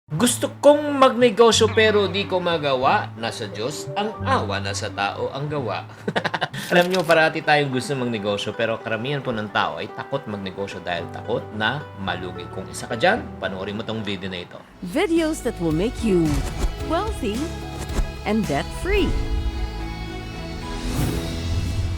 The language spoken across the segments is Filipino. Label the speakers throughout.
Speaker 1: Gusto kong magnegosyo pero di ko magawa. Nasa Diyos ang awa, nasa tao ang gawa. Alam niyo, parati tayong gusto magnegosyo pero karamihan po ng tao ay takot magnegosyo dahil takot na malugi. Kung isa ka dyan, panoorin mo tong video na ito.
Speaker 2: Videos that will make you wealthy and debt-free.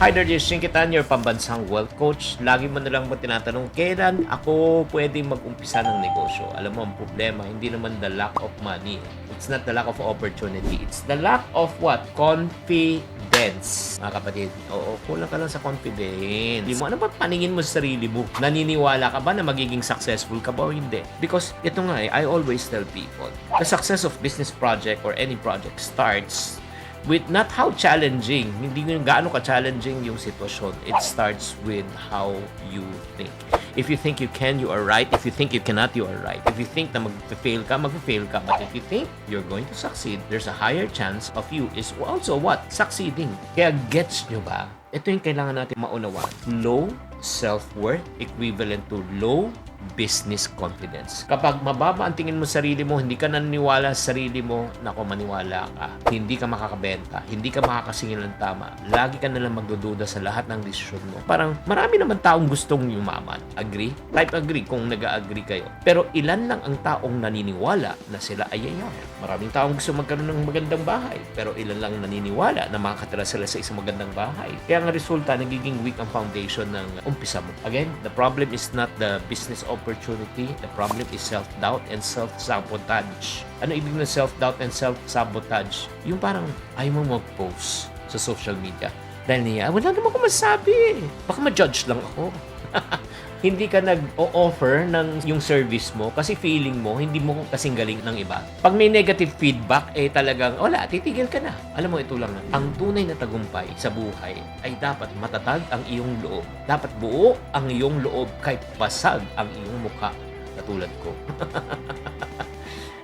Speaker 1: Hi there, this is Shinkitan, your pambansang wealth coach. Lagi mo na lang ba tinatanong, kailan ako pwede mag-umpisa ng negosyo? Alam mo, ang problema, hindi naman the lack of money. It's not the lack of opportunity. It's the lack of what? Confidence. Mga kapatid, oo, kulang ka lang sa confidence. Hindi mo, ano ba paningin mo sa sarili mo? Naniniwala ka ba na magiging successful ka ba o hindi? Because ito nga I always tell people, the success of business project or any project starts with not how challenging, hindi yung gaano ka-challenging yung sitwasyon. It starts with how you think. If you think you can, you are right. If you think you cannot, you are right. If you think na mag-fail ka, mag-fail ka. But if you think you're going to succeed, there's a higher chance of you is also what? Succeeding. Kaya gets nyo ba? Ito yung kailangan natin maunawaan. Low self-worth equivalent to low business confidence. Kapag mababa ang tingin mo sa sarili mo, hindi ka naniniwala sa sarili mo, nako, maniwala ka. Hindi ka makakabenta, hindi ka makakasingil ng tama. Lagi ka nalang magdududa sa lahat ng desisyon mo. Parang marami naman taong gustong yumaman. Agree? Type agree kung nag-agree kayo. Pero ilan lang ang taong naniniwala na sila ay yayaman. Maraming taong gusto magkaroon ng magandang bahay. Pero ilan lang naniniwala na makakatira sila sa isang magandang bahay. Kaya ang resulta, nagiging weak ang foundation ng umpisa mo. Again, the problem is not the business opportunity. The problem is self-doubt and self-sabotage. Ano ibig ng self-doubt and self-sabotage? Yung parang ayaw mo mag-post sa social media. Dahil niya, wala naman ako masabi. Baka ma-judge lang ako. Hindi ka nag-o-offer ng yung service mo kasi feeling mo, hindi mo kasing galing ng iba. Pag may negative feedback, talagang, wala, titigil ka na. Alam mo, ito lang. Ang tunay na tagumpay sa buhay ay dapat matatag ang iyong loob. Dapat buo ang iyong loob kahit basag ang iyong mukha. Katulad ko.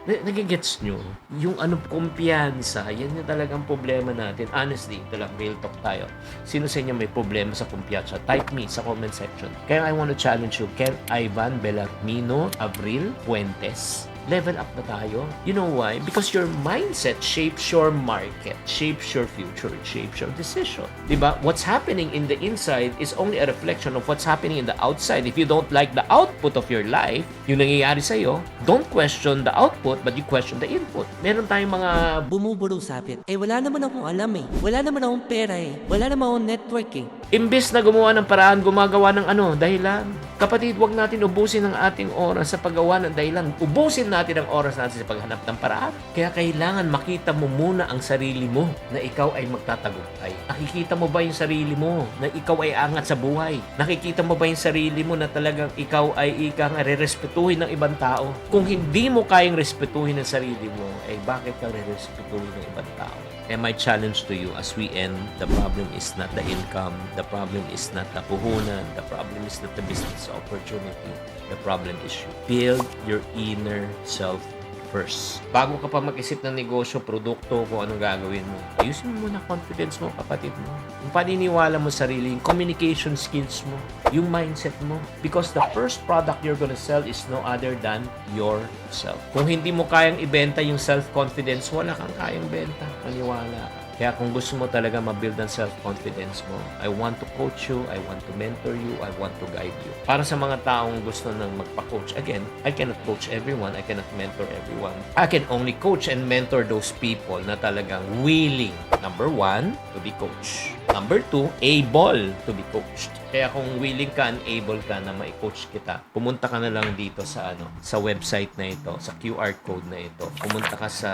Speaker 1: Nagigets nyo? Yung kumpiyansa, yan yung talagang problema natin. Honestly, ito lang, real talk tayo. Sino sa inyo may problema sa kumpiyansa? Type me sa comment section. Kaya I want to challenge you, Ken Ivan Belarmino Abril Puentes. Level up na tayo. You know why? Because your mindset shapes your market, shapes your future, shapes your decision. Diba? What's happening in the inside is only a reflection of what's happening in the outside. If you don't like the output of your life, yung nangyayari sa'yo, don't question the output, but you question the input. Meron tayong mga
Speaker 3: Bumubulong sapit. Wala naman akong alam eh. Wala naman akong pera eh. Wala naman akong network eh.
Speaker 1: imbes na gumawa ng paraan, gumagawa ng dahilan. Kapatid, wag natin ubusin ang ating oras sa paggawa ng dahilan. Ubusin natin ang oras natin sa paghanap ng paraan. Kaya kailangan makita mo muna ang sarili mo na ikaw ay magtatagumpay. Nakikita mo ba yung sarili mo na ikaw ay angat sa buhay? Nakikita mo ba yung sarili mo na talagang ikaw ay re-respetuhin ng ibang tao? Kung hindi mo kayang respetuhin ang sarili mo, bakit ka re-respetuhin ng ibang tao? And my challenge to you as we end, the problem is not the income, the problem is not the puhunan, the problem is not the business opportunity, the problem is you. Build your inner self first. Bago ka pa mag-isip ng negosyo, produkto, kung anong gagawin mo, ayusin mo muna confidence mo, kapatid mo. Yung paniniwala mo sa sarili, yung communication skills mo, yung mindset mo. Because the first product you're gonna sell is no other than yourself. Kung hindi mo kayang ibenta yung self-confidence, wala kang kayang benta. Maniwala ka. Kaya kung gusto mo talaga ma-build ang self-confidence mo, I want to coach you, I want to mentor you, I want to guide you. Para sa mga taong gusto nang magpa-coach, again, I cannot coach everyone, I cannot mentor everyone. I can only coach and mentor those people na talagang willing, number 1, to be coached. Number 2, able to be coached. Kaya kung willing ka and able ka na ma-coach kita, pumunta ka na lang dito sa sa website na ito, sa QR code na ito. Pumunta ka sa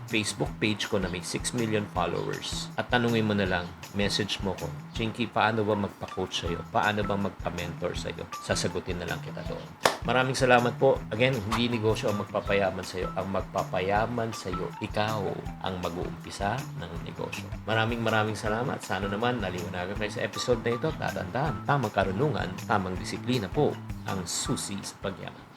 Speaker 1: Facebook page ko na may 6 million followers. At tanungin mo na lang, message mo ko, Chinky, paano ba magpa-coach sa'yo? Paano ba magpa-mentor sa'yo? Sasagutin na lang kita doon. Maraming salamat po. Again, hindi negosyo ang magpapayaman sa'yo. Ang magpapayaman sa'yo, ikaw ang mag-uumpisa ng negosyo. Maraming salamat. Sana naman naliwanagan kayo sa episode na ito. Tatandaan, tamang karunungan, tamang disiplina po ang susi sa pagyaman.